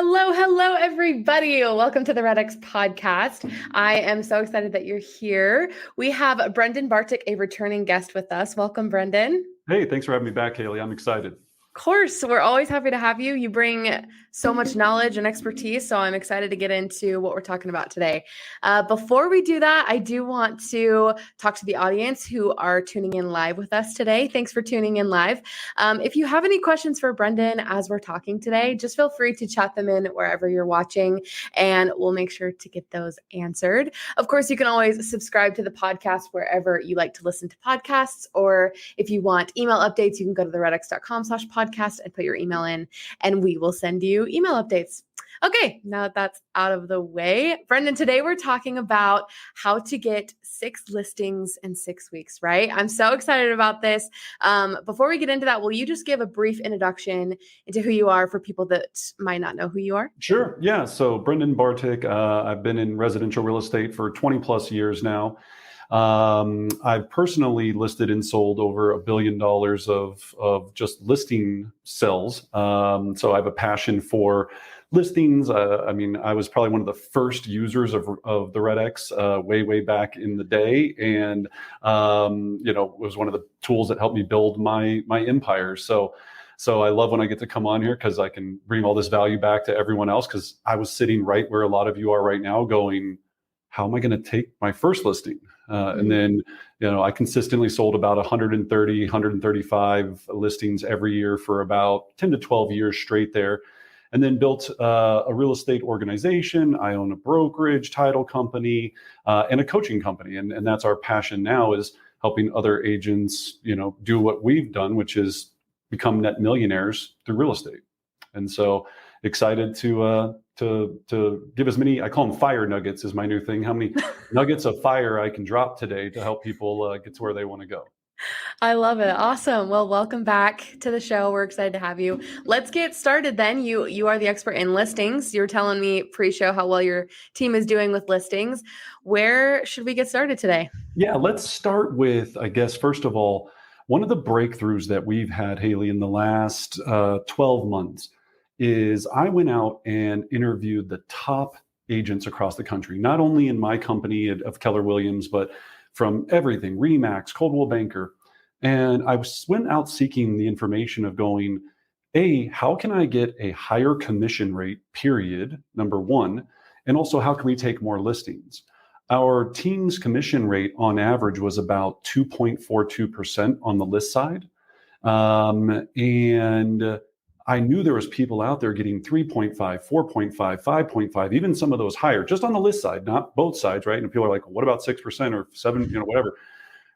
Hello, everybody. Welcome to the REDX podcast. I am so excited that you're here. We have Brendan Bartic, a returning guest with us. Welcome, Brendan. Hey, thanks for having me back, Haley. I'm excited. Of course, we're always happy to have you. You bring so much knowledge and expertise, so I'm excited to get into what we're talking about today. Before we do that, I do want to talk to the audience who are tuning in live with us today. Thanks for tuning in live. If you have any questions for Brendan as we're talking today, just feel free to chat them in wherever you're watching, and we'll make sure to get those answered. Of course, you can always subscribe to the podcast wherever you like to listen to podcasts, or if you want email updates, you can go to theredx.com/podcast and put your email in, and we will send you email updates. Okay, now that that's out of the way, Brendan, today we're talking about how to get 6 listings in 6 weeks, right? I'm so excited about this. Before we get into that, will you just give a brief introduction into who you are for people that might not know who you are? Sure. Yeah. So Brendan Bartic, I've been in residential real estate for 20 plus years now. I've personally listed and sold over $1 billion of just listing sales. So I have a passion for listings. I was probably one of the first users of the REDX way back in the day, and it was one of the tools that helped me build my empire. So I love when I get to come on here because I can bring all this value back to everyone else, because I was sitting right where a lot of you are right now going, how am I going to take my first listing? And then, I consistently sold about 130, 135 listings every year for about 10 to 12 years straight there. And then built a real estate organization. I own a brokerage, title company, and a coaching company. And that's our passion now, is helping other agents, do what we've done, which is become net millionaires through real estate. And so excited to give as many, I call them fire nuggets is my new thing, how many nuggets of fire I can drop today to help people get to where they want to go. I love it. Awesome. Well, welcome back to the show. We're excited to have you. Let's get started then. You are the expert in listings. You were telling me pre-show how well your team is doing with listings. Where should we get started today? Yeah, let's start with, I guess, first of all, one of the breakthroughs that we've had, Haley, in the last 12 months is I went out and interviewed the top agents across the country, not only in my company of Keller Williams, but from everything, RE/MAX, Coldwell Banker. And I went out seeking the information of going, how can I get a higher commission rate, period, number one, and also how can we take more listings? Our team's commission rate on average was about 2.42% on the list side. And I knew there was people out there getting 3.5, 4.5, 5.5, even some of those higher, just on the list side, not both sides, right? And people are like, what about 6% or 7%, whatever,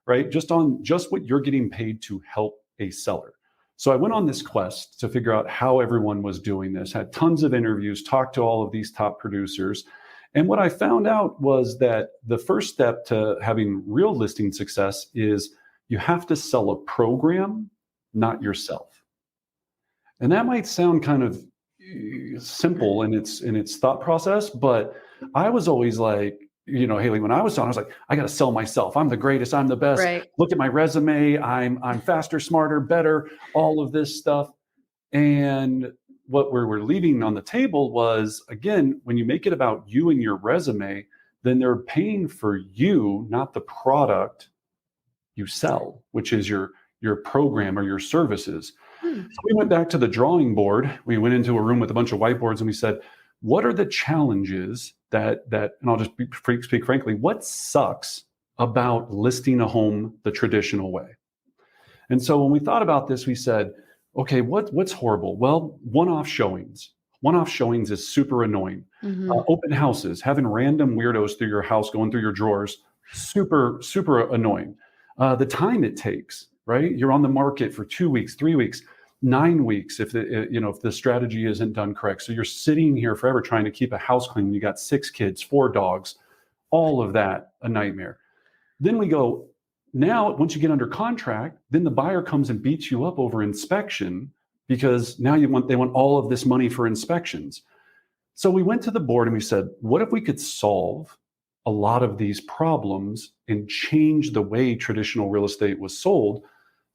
right? Just what you're getting paid to help a seller. So I went on this quest to figure out how everyone was doing this, had tons of interviews, talked to all of these top producers. And what I found out was that the first step to having real listing success is you have to sell a program, not yourself. And that might sound kind of simple in its thought process, but I was always like, Haley, when I was selling, I was like, I got to sell myself. I'm the greatest. I'm the best. Right. Look at my resume. I'm faster, smarter, better, all of this stuff. And what we're leaving on the table was, again, when you make it about you and your resume, then they're paying for you, not the product you sell, which is your program or your services. So we went back to the drawing board. We went into a room with a bunch of whiteboards and we said, what are the challenges that, and I'll just speak frankly, what sucks about listing a home the traditional way? And so when we thought about this, we said, okay, what's horrible? Well, one-off showings. One-off showings is super annoying. Open houses, having random weirdos through your house, going through your drawers, super, super annoying. The time it takes, right? You're on the market for 2 weeks, 3 weeks, 9 weeks if the strategy isn't done correct. So you're sitting here forever trying to keep a house clean. You got 6 kids, 4 dogs, all of that, a nightmare. Then we go, now, once you get under contract, then the buyer comes and beats you up over inspection because now they want all of this money for inspections. So we went to the board and we said, what if we could solve a lot of these problems and change the way traditional real estate was sold?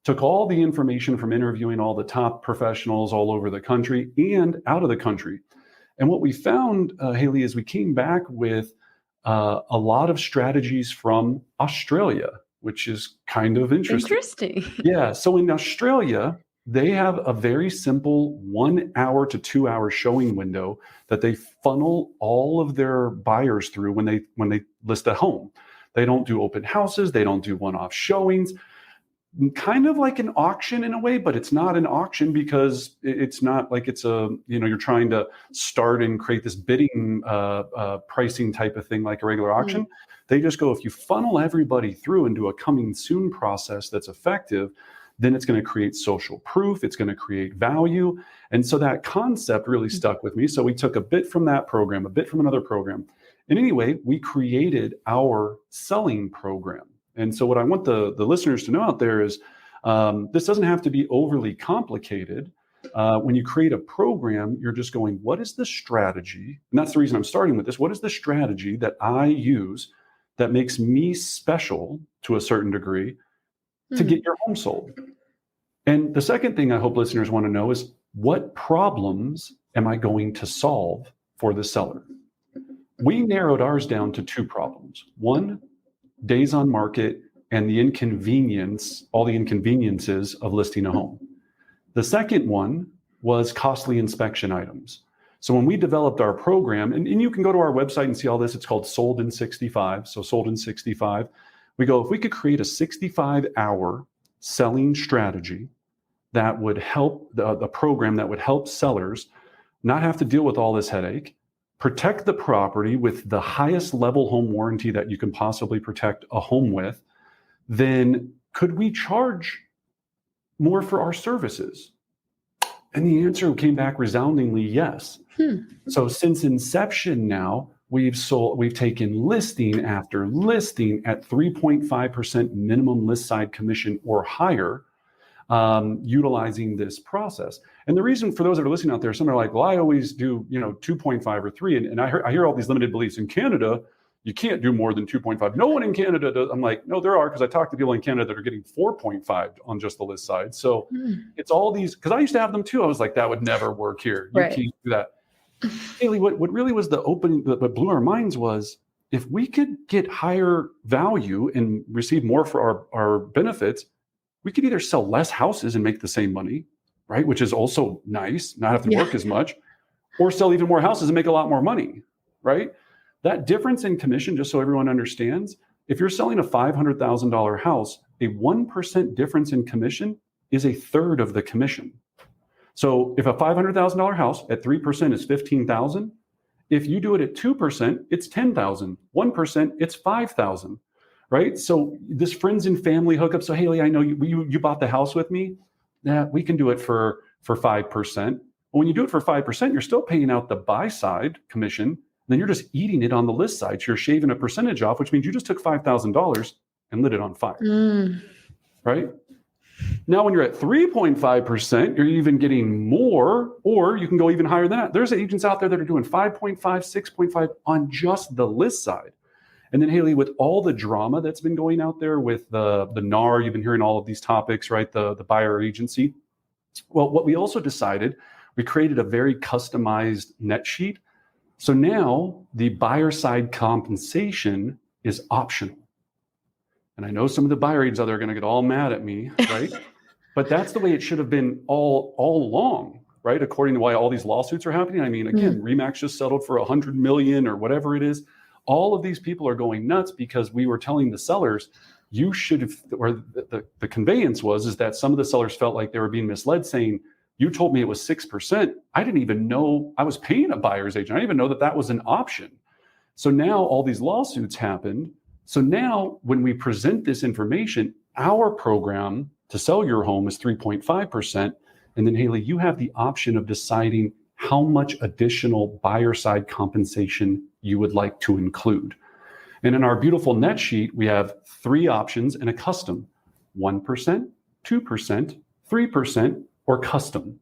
Took all the information from interviewing all the top professionals all over the country and out of the country And what we found, Haley, is we came back with a lot of strategies from Australia, which is kind of interesting. Yeah. So in Australia, they have a very simple 1 hour to 2 hour showing window that they funnel all of their buyers through when they list a home. They don't do open houses. They don't do one-off showings. Kind of like an auction in a way, but it's not an auction because it's not like it's you're trying to start and create this bidding pricing type of thing like a regular auction. They just go, if you funnel everybody through into a coming soon process that's effective, then it's going to create social proof. It's going to create value. And so that concept really stuck with me. So we took a bit from that program, a bit from another program. And anyway, we created our selling program. And so what I want the listeners to know out there is this doesn't have to be overly complicated. When you create a program, you're just going, what is the strategy? And that's the reason I'm starting with this. What is the strategy that I use that makes me special to a certain degree to get your home sold? And the second thing I hope listeners want to know is, what problems am I going to solve for the seller? We narrowed ours down to 2 problems. One, days on market and all the inconveniences of listing a home. The second one was costly inspection items. So when we developed our program, and you can go to our website and see all this, it's called Sold in 65. So Sold in 65, we go, if we could create a 65-hour selling strategy that would help the program that would help sellers not have to deal with all this headache, protect the property with the highest level home warranty that you can possibly protect a home with, then could we charge more for our services? And the answer came back resoundingly yes. So since inception now, we've taken listing after listing at 3.5% minimum list side commission or higher, utilizing this process. And the reason, for those that are listening out there, some are like, well, I always do 2.5 or 3. And I hear all these limited beliefs. In Canada, you can't do more than 2.5. No one in Canada does. I'm like, no, there are, because I talk to people in Canada that are getting 4.5 on just the list side. So it's all these, because I used to have them too. I was like, that would never work here. You can't do that. Haley, what really was the opening, what blew our minds was, if we could get higher value and receive more for our benefits, we could either sell less houses and make the same money, right? Which is also nice, not have to work as much, or sell even more houses and make a lot more money, right? That difference in commission, just so everyone understands, if you're selling a $500,000 house, a 1% difference in commission is a third of the commission. So if a $500,000 house at 3% is $15,000, if you do it at 2%, it's $10,000. 1%, it's $5,000, right? So this friends and family hookup. So Haley, I know you bought the house with me. Yeah, we can do it for 5%. When you do it for 5%, you're still paying out the buy side commission. Then you're just eating it on the list side. So you're shaving a percentage off, which means you just took $5,000 and lit it on fire, right? Now, when you're at 3.5%, you're even getting more, or you can go even higher than that. There's agents out there that are doing 5.5, 6.5 on just the list side. And then Haley, with all the drama that's been going out there with the NAR, you've been hearing all of these topics, right? The buyer agency. Well, what we also decided, we created a very customized net sheet. So now the buyer side compensation is optional. And I know some of the buyer agents out there are going to get all mad at me, right? But that's the way it should have been all along, right? According to why all these lawsuits are happening. I mean, again, RE/MAX just settled for $100 million or whatever it is. All of these people are going nuts because we were telling the sellers, you should have, or the conveyance is that some of the sellers felt like they were being misled, saying, you told me it was 6%. I didn't even know I was paying a buyer's agent. I didn't even know that was an option. So now all these lawsuits happened. So now when we present this information, our program to sell your home is 3.5%. And then Haley, you have the option of deciding how much additional buyer side compensation you would like to include. And in our beautiful net sheet, we have 3 options and a custom: 1%, 2%, 3%, or custom.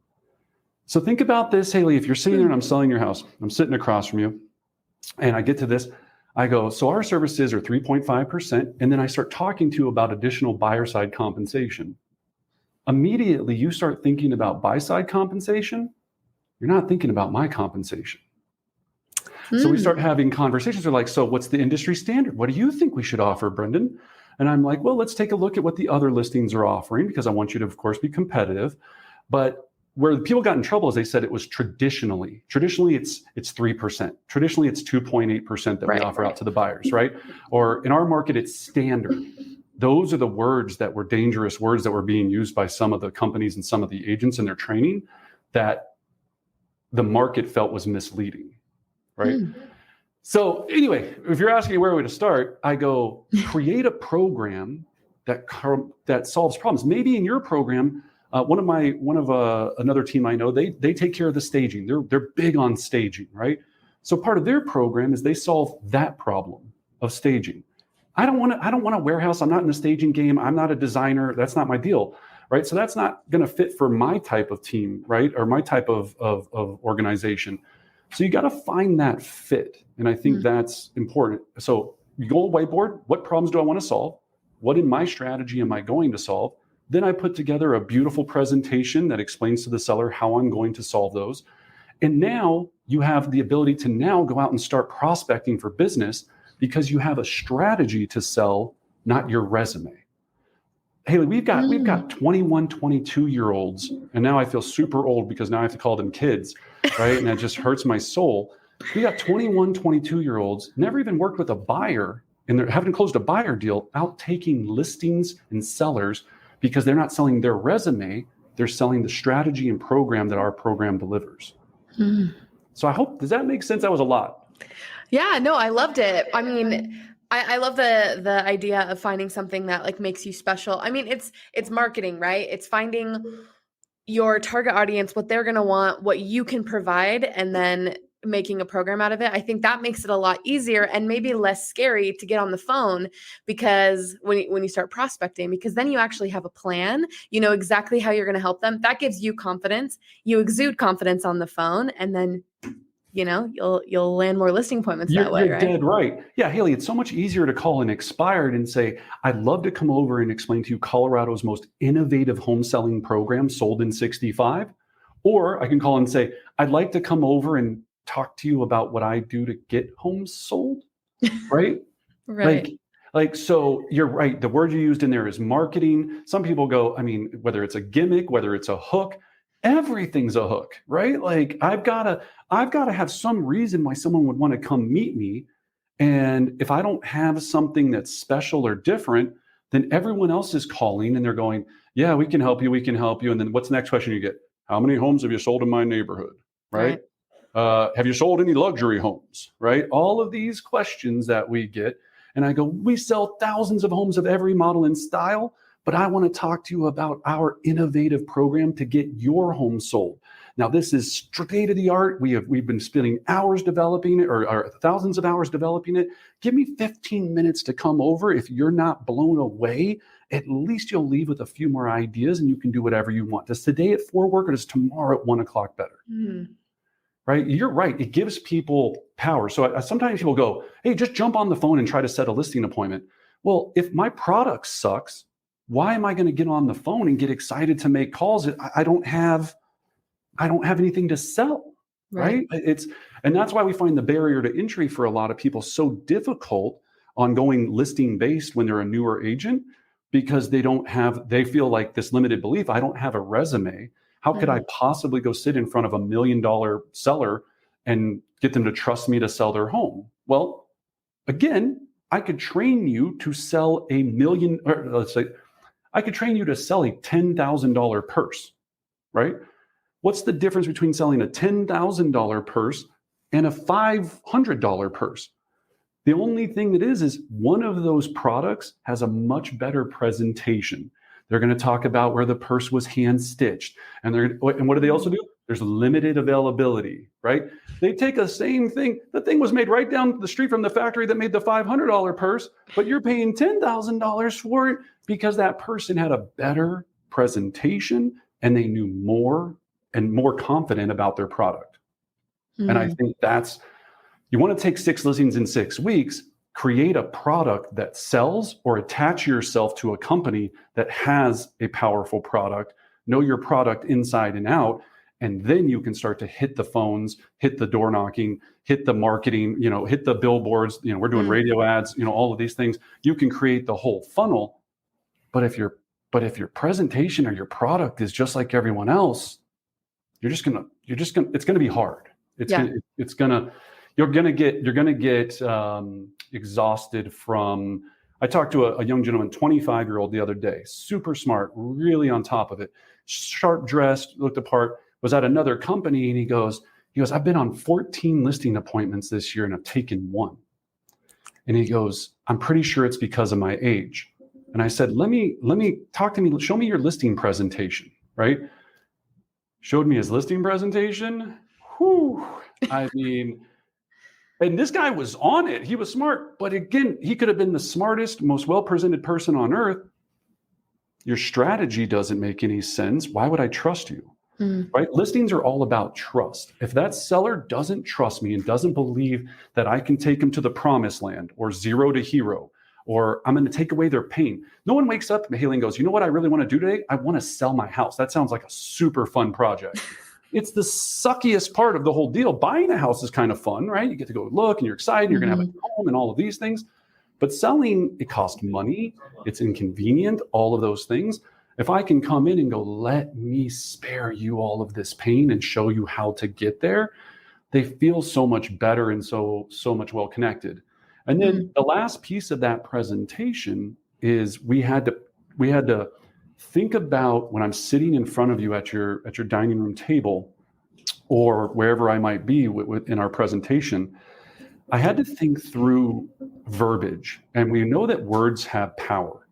So think about this, Haley. If you're sitting there and I'm selling your house, I'm sitting across from you, and I get to this, I go, so our services are 3.5%, and then I start talking to you about additional buyer side compensation. Immediately, you start thinking about buy side compensation. You're not thinking about my compensation. So we start having conversations. They're like, so what's the industry standard? What do you think we should offer, Brendan? And I'm like, well, let's take a look at what the other listings are offering, because I want you to, of course, be competitive. But where the people got in trouble is they said it was traditionally it's 3%. Traditionally, it's 2.8% that we offer out to the buyers, right? Or in our market, it's standard. Those are the words that were dangerous words that were being used by some of the companies and some of the agents in their training that the market felt was misleading, right? So anyway, if you're asking where to start, I go create a program that solves problems. Maybe in your program, another team I know, they take care of the staging. They're big on staging, right? So part of their program is they solve that problem of staging. I don't want a warehouse. I'm not in the staging game. I'm not a designer. That's not my deal, right? So that's not going to fit for my type of team, right? Or my type of organization. So you got to find that fit. And I think that's important. So you go whiteboard, what problems do I want to solve? What in my strategy am I going to solve? Then I put together a beautiful presentation that explains to the seller how I'm going to solve those. And now you have the ability to now go out and start prospecting for business because you have a strategy to sell, not your resume. Haley, we've got 21, 22-year-olds, and now I feel super old because now I have to call them kids, right? And that just hurts my soul. We got 21, 22-year-olds, never even worked with a buyer, and they haven't closed a buyer deal, out taking listings and sellers because they're not selling their resume, they're selling the strategy and program that our program delivers. So does that make sense? That was a lot. Yeah, no, I loved it. I mean, I love the idea of finding something that like makes you special. I mean, it's marketing, right? It's finding your target audience, what they're going to want, what you can provide, and then making a program out of it. I think that makes it a lot easier and maybe less scary to get on the phone because when you start prospecting, because then you actually have a plan, you know exactly how you're going to help them. That gives you confidence. You exude confidence on the phone, and then you'll land more listing appointments that way, You're right? dead right. Yeah, Haley, it's so much easier to call an expired and say, I'd love to come over and explain to you Colorado's most innovative home selling program, sold in 65. Or I can call and say, I'd like to come over and talk to you about what I do to get homes sold, right? Right. So you're right. The word you used in there is marketing. Some people go, I mean, whether it's a gimmick, whether it's a hook, everything's a hook, right? Like I've got to have some reason why someone would want to come meet me. And if I don't have something that's special or different, then everyone else is calling and they're going, yeah, we can help you. We can help you. And then what's the next question you get? How many homes have you sold in my neighborhood? Right. Have you sold any luxury homes? Right. All of these questions that we get. And I go, we sell thousands of homes of every model and style, but I want to talk to you about our innovative program to get your home sold. Now, this is state of the art. We've been spending hours developing it, or thousands of hours developing it. Give me 15 minutes to come over. If you're not blown away, at least you'll leave with a few more ideas and you can do whatever you want. Does today at 4 work, or does tomorrow at 1 o'clock better? Right? You're right. It gives people power. So sometimes people go, hey, just jump on the phone and try to set a listing appointment. Well, if my product sucks, why am I going to get on the phone and get excited to make calls? I don't have anything to sell, right? And that's why we find the barrier to entry for a lot of people so difficult on going listing based when they're a newer agent, because they feel like this limited belief. I don't have a resume. How could I possibly go sit in front of $1 million seller and get them to trust me to sell their home? Well, again, I could train you to sell I could train you to sell a $10,000 purse, right? What's the difference between selling a $10,000 purse and a $500 purse? The only thing that is one of those products has a much better presentation. They're going to talk about where the purse was hand stitched. And what do they also do? There's limited availability, right? They take the same thing. The thing was made right down the street from the factory that made the $500 purse, but you're paying $10,000 for it because that person had a better presentation and they knew more and more confident about their product. And I think you want to take 6 listings in 6 weeks, create a product that sells, or attach yourself to a company that has a powerful product, know your product inside and out, And then you can start to hit the phones, hit the door knocking, hit the marketing, hit the billboards, we're doing radio ads, all of these things. You can create the whole funnel. But if your presentation or your product is just like everyone else, it's going to be hard. You're going to get exhausted from. I talked to a young gentleman, 25-year-old the other day, super smart, really on top of it, sharp dressed, looked apart, was at another company. And he goes, I've been on 14 listing appointments this year and I've taken one. And he goes, I'm pretty sure it's because of my age. And I said, let me talk to me. Show me your listing presentation, right? Showed me his listing presentation. Whew. I mean, and this guy was on it. He was smart. But again, he could have been the smartest, most well-presented person on earth. Your strategy doesn't make any sense. Why would I trust you? Right? Listings are all about trust. If that seller doesn't trust me and doesn't believe that I can take them to the promised land or zero to hero, or I'm going to take away their pain. No one wakes up, Haley, and goes, you know what I really want to do today? I want to sell my house. That sounds like a super fun project. It's the suckiest part of the whole deal. Buying a house is kind of fun, right? You get to go look and you're excited. You're going to have a home and all of these things. But selling, it costs money. It's inconvenient, all of those things. If I can come in and go, let me spare you all of this pain and show you how to get there, they feel so much better and so much well connected. And then the last piece of that presentation is we had to think about when I'm sitting in front of you at your dining room table or wherever I might be in our presentation, I had to think through verbiage. And we know that words have power.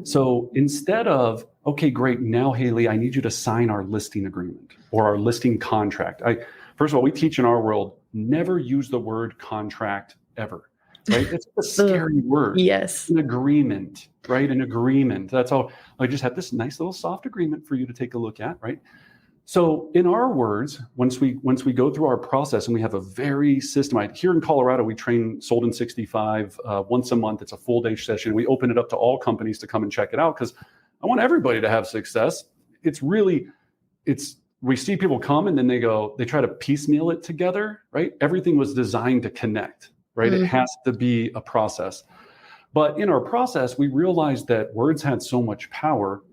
So instead of, okay, great, now, Haley, I need you to sign our listing agreement or our listing contract. First of all, we teach in our world, never use the word contract ever. Right? It's a scary word. Yes. An agreement, right? An agreement. That's all. I just have this nice little soft agreement for you to take a look at, right? So in our words, once we go through our process and we have a very systematic, here in Colorado, we train Sold in 65 once a month. It's a full day session. We open it up to all companies to come and check it out because I want everybody to have success. We see people come and then they try to piecemeal it together, right? Everything was designed to connect. Right? It has to be a process. But in our process, we realized that words had so much power.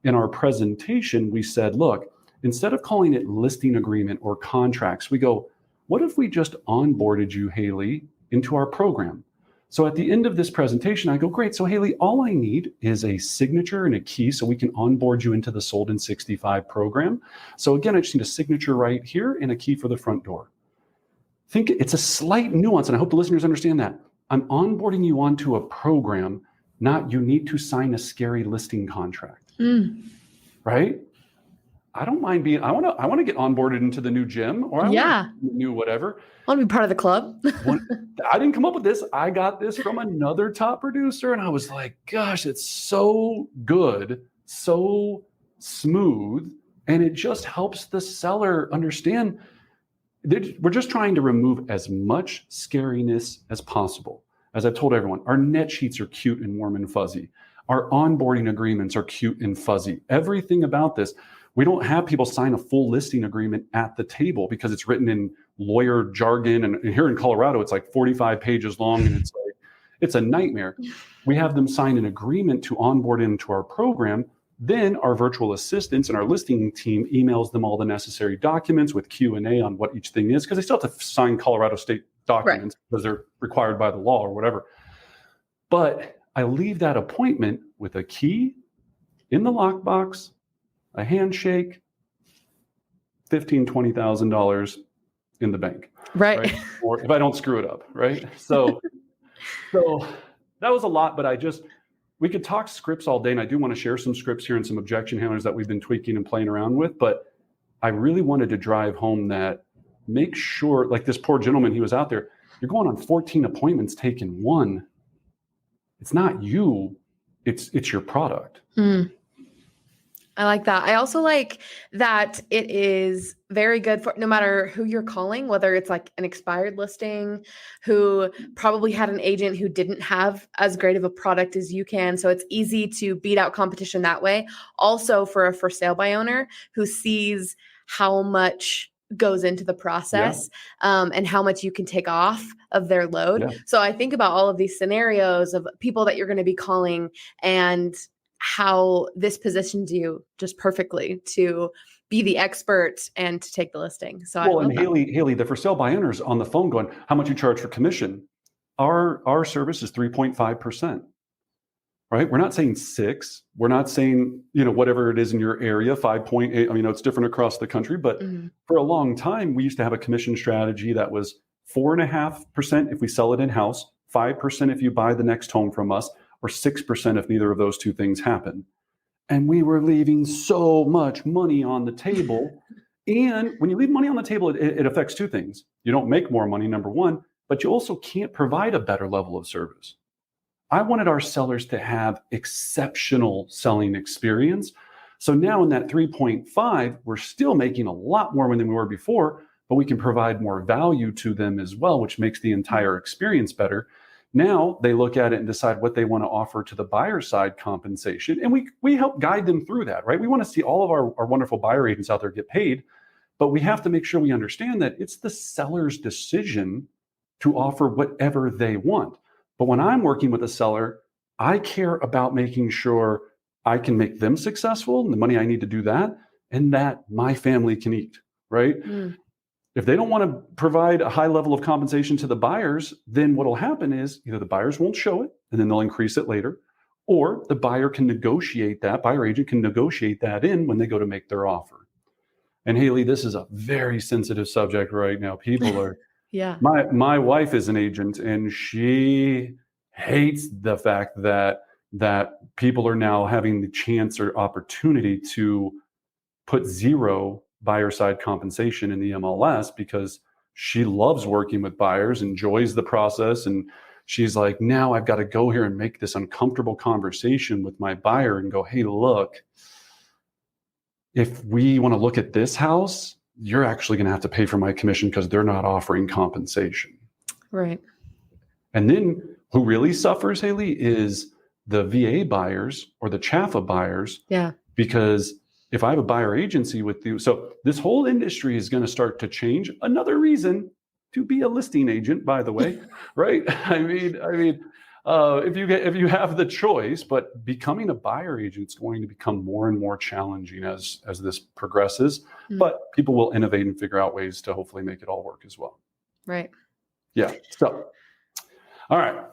In our presentation, we said, look, instead of calling it listing agreement or contracts, we go, what if we just onboarded you, Haley, into our program? So at the end of this presentation, I go, great. So Haley, all I need is a signature and a key so we can onboard you into the Sold in 65 program. So again, I just need a signature right here and a key for the front door. Think it's a slight nuance, and I hope the listeners understand that. I'm onboarding you onto a program, not you need to sign a scary listing contract. Right? I don't mind I want to get onboarded into the new gym or the new whatever. I want to be part of the club. I didn't come up with this. I got this from another top producer, and I was like, gosh, it's so good, so smooth, and it just helps the seller understand. We're just trying to remove as much scariness as possible. As I've told everyone, our net sheets are cute and warm and fuzzy. Our onboarding agreements are cute and fuzzy. Everything about this, we don't have people sign a full listing agreement at the table because it's written in lawyer jargon. And here in Colorado, it's like 45 pages long and it's a nightmare. We have them sign an agreement to onboard into our program. Then our virtual assistants and our listing team emails them all the necessary documents with Q&A on what each thing is, because they still have to sign Colorado state documents because they're required by the law or whatever. But I leave that appointment with a key in the lockbox, a handshake, $15,000, $20,000 in the bank. Right. Or if I don't screw it up, right? So that was a lot, but we could talk scripts all day, and I do want to share some scripts here and some objection handlers that we've been tweaking and playing around with. But I really wanted to drive home that make sure, like this poor gentleman, he was out there, you're going on 14 appointments, taking one. It's not you, it's your product. I like that. I also like that it is very good for no matter who you're calling, whether it's like an expired listing who probably had an agent who didn't have as great of a product as you can. So it's easy to beat out competition that way. Also for a for sale by owner who sees how much goes into the process, and how much you can take off of their load. Yeah. So I think about all of these scenarios of people that you're going to be calling and how this positions you just perfectly to be the expert and to take the listing. So Well, I and love that. Haley, the for sale by owners on the phone going, how much you charge for commission? Our service is 3.5%. Right? We're not saying 6. We're not saying, whatever it is in your area, 5.8. I mean, it's different across the country, but for a long time, we used to have a commission strategy that was 4.5% if we sell it in-house, 5% if you buy the next home from us, or 6% if neither of those two things happen. And we were leaving so much money on the table. And when you leave money on the table, it affects two things. You don't make more money, number one, but you also can't provide a better level of service. I wanted our sellers to have exceptional selling experience. So now in that 3.5, we're still making a lot more than we were before, but we can provide more value to them as well, which makes the entire experience better. Now they look at it and decide what they want to offer to the buyer side compensation. And we help guide them through that, right? We want to see all of our wonderful buyer agents out there get paid, but we have to make sure we understand that it's the seller's decision to offer whatever they want. But when I'm working with a seller, I care about making sure I can make them successful and the money I need to do that, and that my family can eat, right? If they don't want to provide a high level of compensation to the buyers, then what will happen is either the buyers won't show it and then they'll increase it later, or the buyer agent can negotiate that in when they go to make their offer. And Haley, this is a very sensitive subject right now. People are Yeah. My wife is an agent, and she hates the fact that people are now having the chance or opportunity to put zero buyer side compensation in the MLS because she loves working with buyers, enjoys the process, and she's like, now I've got to go here and make this uncomfortable conversation with my buyer and go, hey, look, if we want to look at this house, you're actually going to have to pay for my commission because they're not offering compensation. Right. And then who really suffers, Haley, is the VA buyers or the CHAFA buyers. Yeah. Because if I have a buyer agency with you, so this whole industry is going to start to change. Another reason to be a listing agent, by the way, right? I mean, if you have the choice, but becoming a buyer agent is going to become more and more challenging as this progresses. But people will innovate and figure out ways to hopefully make it all work as well. Right. Yeah. So, all right.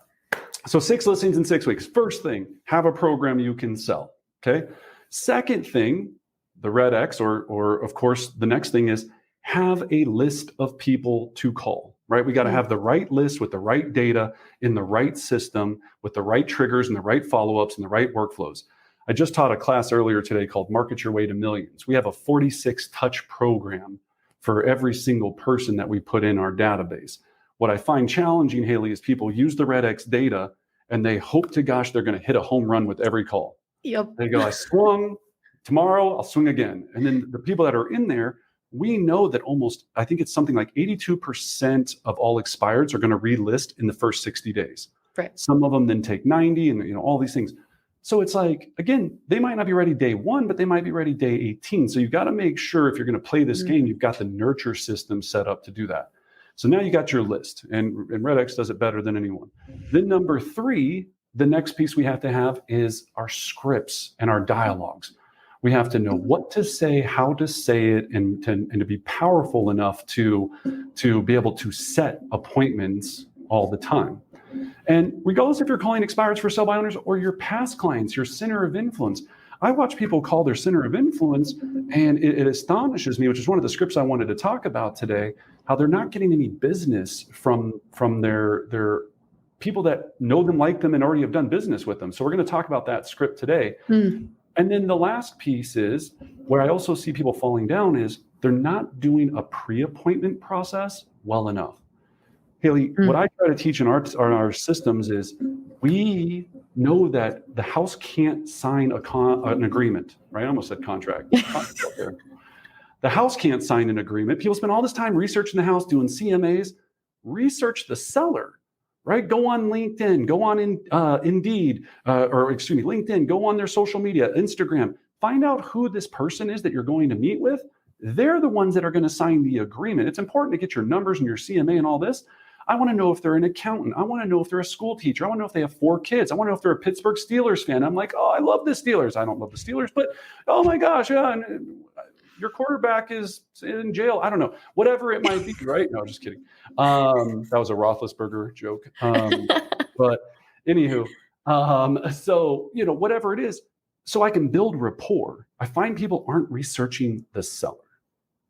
So 6 listings in 6 weeks. First thing, have a program you can sell. Okay. Second thing, the REDX, or of course, the next thing is have a list of people to call. Right? We got to have the right list with the right data in the right system with the right triggers and the right follow-ups and the right workflows. I just taught a class earlier today called Market Your Way to Millions. We have a 46 touch program for every single person that we put in our database. What I find challenging, Haley, is people use the REDX data and they hope to gosh, they're going to hit a home run with every call. Yep. They go, I swung, tomorrow I'll swing again. And then the people that are in there, we know that I think it's something like 82% of all expireds are going to relist in the first 60 days. Right. Some of them then take 90 and all these things. So it's like, again, they might not be ready day 1, but they might be ready day 18. So you've got to make sure if you're going to play this game, you've got the nurture system set up to do that. So now you got your list, and REDX does it better than anyone. Then number 3, the next piece we have to have is our scripts and our dialogues. We have to know what to say, how to say it, and to be powerful enough to be able to set appointments all the time. And regardless if you're calling expireds for sell by owners or your past clients, your center of influence, I watch people call their center of influence, and it astonishes me, which is one of the scripts I wanted to talk about today, how they're not getting any business from their people that know them, like them, and already have done business with them. So we're going to talk about that script today. And then the last piece is where I also see people falling down is they're not doing a pre-appointment process well enough. Haley, what I try to teach in our systems is we know that the house can't sign an agreement, right? I almost said contract. The house can't sign an agreement. People spend all this time researching the house, doing CMAs. Research the seller. Right? Go on LinkedIn, go on Indeed, LinkedIn, go on their social media, Instagram, find out who this person is that you're going to meet with, They're the ones that are going to sign the agreement. It's important to get your numbers and your CMA and all this. I want to know if they're an accountant. I want to know if they're a school teacher. I want to know if they have 4 kids. I want to know if they're a Pittsburgh Steelers fan. I'm like, oh, I love the Steelers. I don't love the Steelers, but oh my gosh, yeah, and your quarterback is in jail. I don't know, whatever it might be, right? No, just kidding. That was a Roethlisberger joke. But anywho, so, whatever it is, so I can build rapport. I find people aren't researching the seller.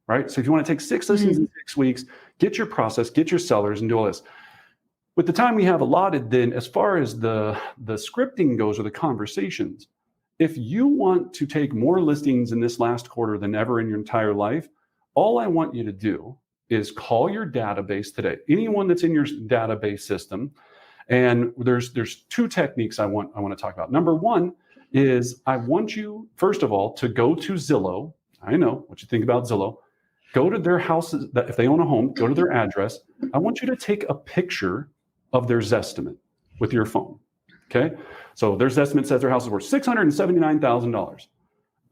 Right? So if you want to take 6 listings in 6 weeks, get your process, get your sellers, and do all this. With the time we have allotted, then as far as the scripting goes or the conversations, if you want to take more listings in this last quarter than ever in your entire life, all I want you to do is call your database today. Anyone that's in your database system, and there's 2 techniques I want to talk about. Number 1 is I want you, first of all, to go to Zillow. I know what you think about Zillow. Go to their houses, if they own a home, go to their address. I want you to take a picture of their Zestimate with your phone, okay? So their Zestimate says their house is worth $679,000.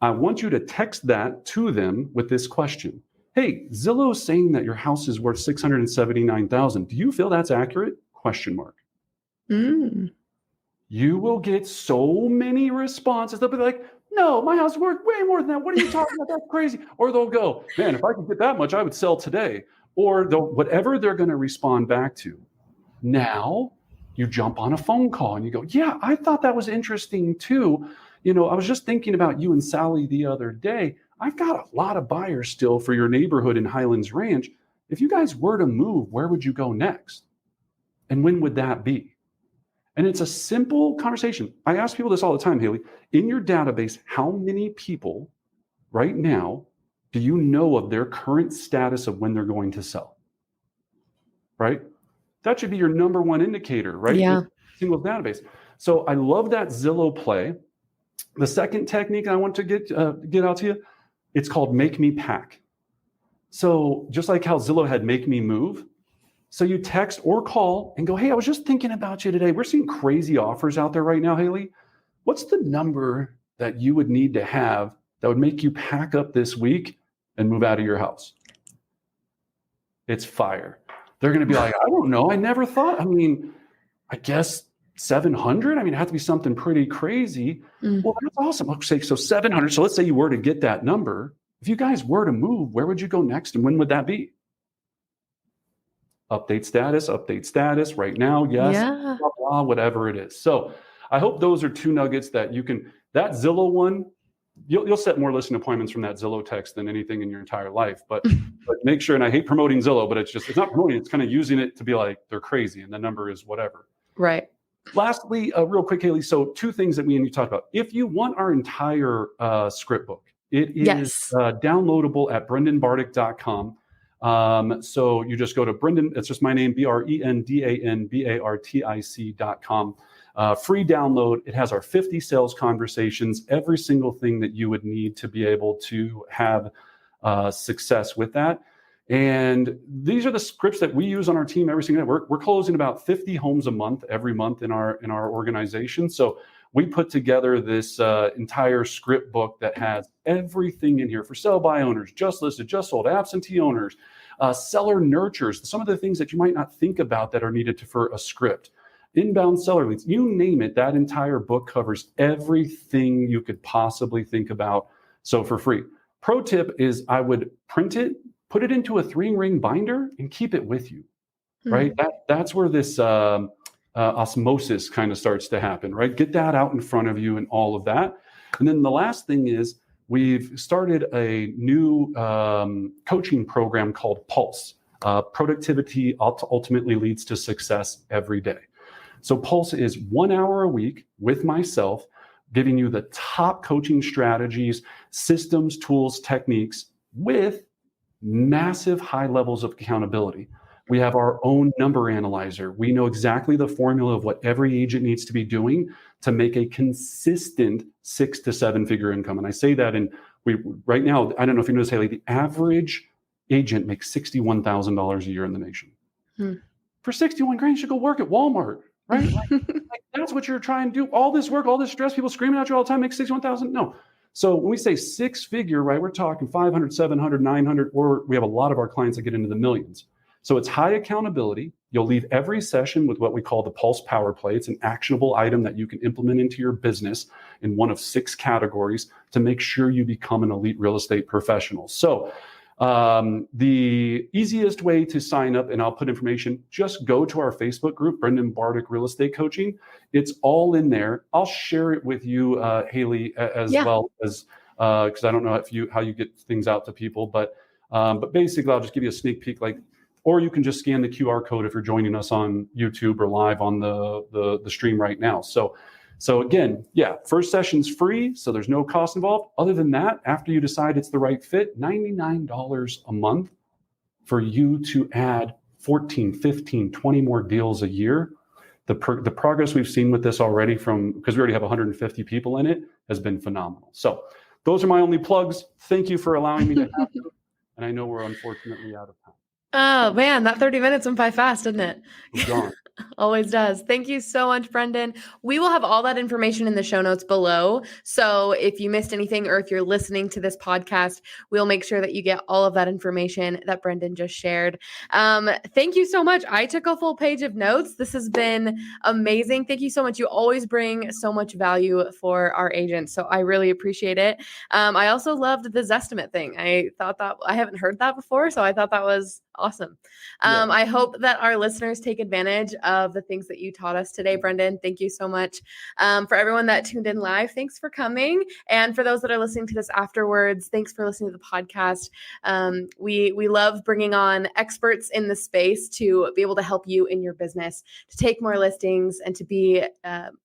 I want you to text that to them with this question. Hey, Zillow is saying that your house is worth $679,000. Do you feel that's accurate? Question mark. You will get so many responses. They'll be like, no, my house is worth way more than that. What are you talking about? That's crazy. Or they'll go, man, if I could get that much, I would sell today. Or whatever they're going to respond back to. Now you jump on a phone call and you go, yeah, I thought that was interesting too. I was just thinking about you and Sally the other day. I've got a lot of buyers still for your neighborhood in Highlands Ranch. If you guys were to move, where would you go next? And when would that be? And it's a simple conversation. I ask people this all the time, Haley. In your database, how many people right now do you know of their current status of when they're going to sell? Right? That should be your number 1 indicator, right? Yeah. Single database. So I love that Zillow play. The second technique I want to get out to you, it's called Make Me Pack. So just like how Zillow had Make Me Move, so you text or call and go, hey, I was just thinking about you today. We're seeing crazy offers out there right now, Haley. What's the number that you would need to have that would make you pack up this week and move out of your house? It's fire. They're going to be like, I don't know. I never thought. I guess 700. It'd have to be something pretty crazy. Well, that's awesome. Okay, so 700. So let's say you were to get that number. If you guys were to move, where would you go next? And when would that be? Update status right now. Yes, Yeah. blah, blah, whatever it is. So I hope those are 2 nuggets that you can, that Zillow one, you'll set more listing appointments from that Zillow text than anything in your entire life. But make sure, and I hate promoting Zillow, but it's not promoting, it's kind of using it to be like, they're crazy and the number is whatever. Right. Lastly, real quick, Haley. So 2 things that we and you talked about. If you want our entire script book, it is downloadable at brendanbartic.com. So you just go to Brendan, it's just my name, BRENDANBARTIC.com. Free download. It has our 50 sales conversations, every single thing that you would need to be able to have success with that. And these are the scripts that we use on our team every single day. We're closing about 50 homes a month, every month in our organization. So we put together this entire script book that has everything in here for sell by owners, just listed, just sold, absentee owners, seller nurtures, some of the things that you might not think about that are needed for a script, inbound seller leads, you name it. That entire book covers everything you could possibly think about. So for free. Pro tip is I would print it, put it into a 3-ring binder and keep it with you, right? That's where this osmosis kind of starts to happen, right? Get that out in front of you and all of that. And then the last thing is we've started a new coaching program called Pulse. Productivity ultimately leads to success every day. So Pulse is 1 hour a week with myself, giving you the top coaching strategies, systems, tools, techniques with massive high levels of accountability. We have our own number analyzer. We know exactly the formula of what every agent needs to be doing to make a consistent 6 to 7 figure income. And I say that right now, I don't know if you know this, Haley, the average agent makes $61,000 a year in the nation. For 61 grand, you should go work at Walmart, right? like that's what you're trying to do. All this work, all this stress, people screaming at you all the time, make 61,000. No, So when we say 6-figure, right, we're talking 500, 700, 900, or we have a lot of our clients that get into the millions. So it's high accountability. You'll leave every session with what we call the Pulse Power Play. It's an actionable item that you can implement into your business in one of 6 categories to make sure you become an elite real estate professional. So the easiest way to sign up, and I'll put information, just go to our Facebook group, Brendan Bartic Real Estate Coaching. It's all in there. I'll share it with you, Haley, as well as, because I don't know how you get things out to people, but basically I'll just give you a sneak peek, or you can just scan the QR code if you're joining us on YouTube or live on the stream right now. So again, first session's free, so there's no cost involved. Other than that, after you decide it's the right fit, $99 a month for you to add 14, 15, 20 more deals a year. The progress we've seen with this already because we already have 150 people in it, has been phenomenal. So those are my only plugs. Thank you for allowing me to have them. And I know we're unfortunately out of time. Oh man, that 30 minutes went by fast, didn't it? We're gone. Always does. Thank you so much, Brendan. We will have all that information in the show notes below. So if you missed anything, or if you're listening to this podcast, we'll make sure that you get all of that information that Brendan just shared. Thank you so much. I took a full page of notes. This has been amazing. Thank you so much. You always bring so much value for our agents. So I really appreciate it. I also loved the Zestimate thing. I thought that I haven't heard that before. So I thought that was awesome. I hope that our listeners take advantage of the things that you taught us today, Brendan. Thank you so much. For everyone that tuned in live, thanks for coming. And for those that are listening to this afterwards, thanks for listening to the podcast. We love bringing on experts in the space to be able to help you in your business, to take more listings and to be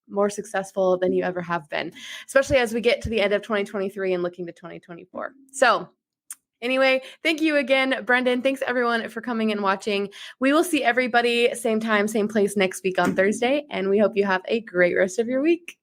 more successful than you ever have been, especially as we get to the end of 2023 and looking to 2024. So anyway, thank you again, Brendan. Thanks everyone for coming and watching. We will see everybody same time, same place next week on Thursday, and we hope you have a great rest of your week.